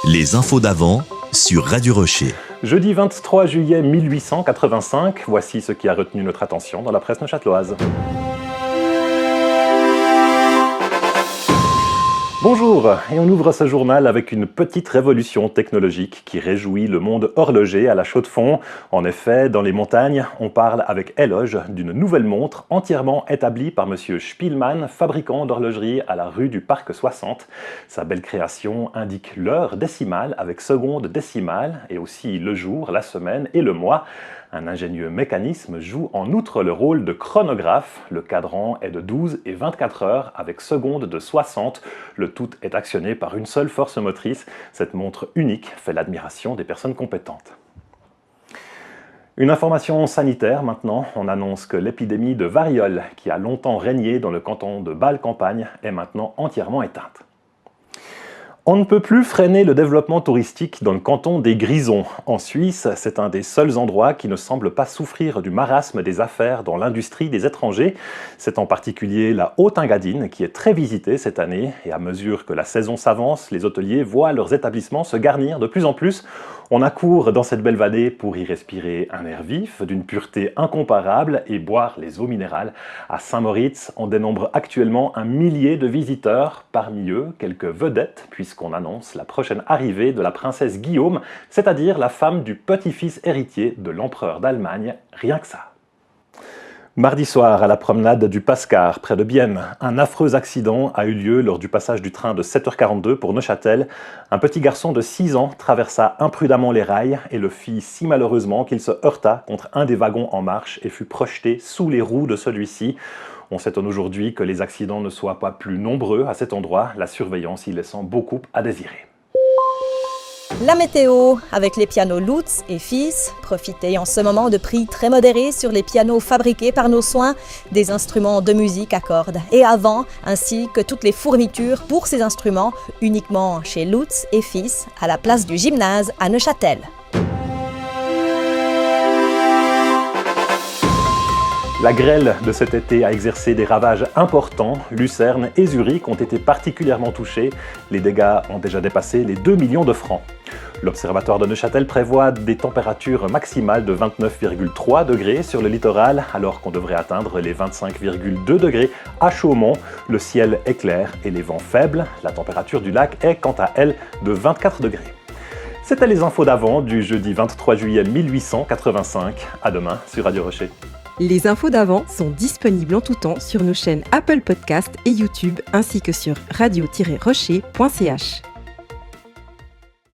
Les infos d'avant sur Radio Rocher. Jeudi 23 juillet 1885, voici ce qui a retenu notre attention dans la presse neuchâteloise. Bonjour, et on ouvre ce journal avec une petite révolution technologique qui réjouit le monde horloger à la Chaux-de-Fonds. En effet, dans les montagnes, on parle avec éloge d'une nouvelle montre entièrement établie par M. Spielmann, fabricant d'horlogerie à la rue du Parc 60. Sa belle création indique l'heure décimale avec seconde décimale et aussi le jour, la semaine et le mois. Un ingénieux mécanisme joue en outre le rôle de chronographe. Le cadran est de 12 et 24 heures avec seconde de 60. Le tout est actionné par une seule force motrice. Cette montre unique fait l'admiration des personnes compétentes. Une information sanitaire maintenant. On annonce que l'épidémie de variole, qui a longtemps régné dans le canton de Bâle-Campagne, est maintenant entièrement éteinte. On ne peut plus freiner le développement touristique dans le canton des Grisons. En Suisse, c'est un des seuls endroits qui ne semble pas souffrir du marasme des affaires dans l'industrie des étrangers. C'est en particulier la Haute-Engadine qui est très visitée cette année. Et à mesure que la saison s'avance, les hôteliers voient leurs établissements se garnir de plus en plus. On accourt dans cette belle vallée pour y respirer un air vif, d'une pureté incomparable et boire les eaux minérales. À Saint-Moritz, on dénombre actuellement 1 millier de visiteurs. Parmi eux, quelques vedettes, puisqu'on annonce la prochaine arrivée de la princesse Guillaume, c'est-à-dire la femme du petit-fils héritier de l'empereur d'Allemagne, rien que ça. Mardi soir, à la promenade du Pascar, près de Bienne, un affreux accident a eu lieu lors du passage du train de 7h42 pour Neuchâtel. Un petit garçon de 6 ans traversa imprudemment les rails et le fit si malheureusement qu'il se heurta contre un des wagons en marche et fut projeté sous les roues de celui-ci. On s'étonne aujourd'hui que les accidents ne soient pas plus nombreux à cet endroit, la surveillance y laissant beaucoup à désirer. La météo, avec les pianos Lutz et Fils, profitez en ce moment de prix très modérés sur les pianos fabriqués par nos soins, des instruments de musique à cordes et à vent, ainsi que toutes les fournitures pour ces instruments, uniquement chez Lutz et Fils, à la place du gymnase à Neuchâtel. La grêle de cet été a exercé des ravages importants. Lucerne et Zurich ont été particulièrement touchés. Les dégâts ont déjà dépassé les 2 millions de francs. L'Observatoire de Neuchâtel prévoit des températures maximales de 29,3 degrés sur le littoral, alors qu'on devrait atteindre les 25,2 degrés à Chaumont. Le ciel est clair et les vents faibles. La température du lac est quant à elle de 24 degrés. C'était les infos d'avant du jeudi 23 juillet 1885. À demain sur Radio Rocher. Les infos d'avant sont disponibles en tout temps sur nos chaînes Apple Podcasts et YouTube, ainsi que sur radio-rocher.ch.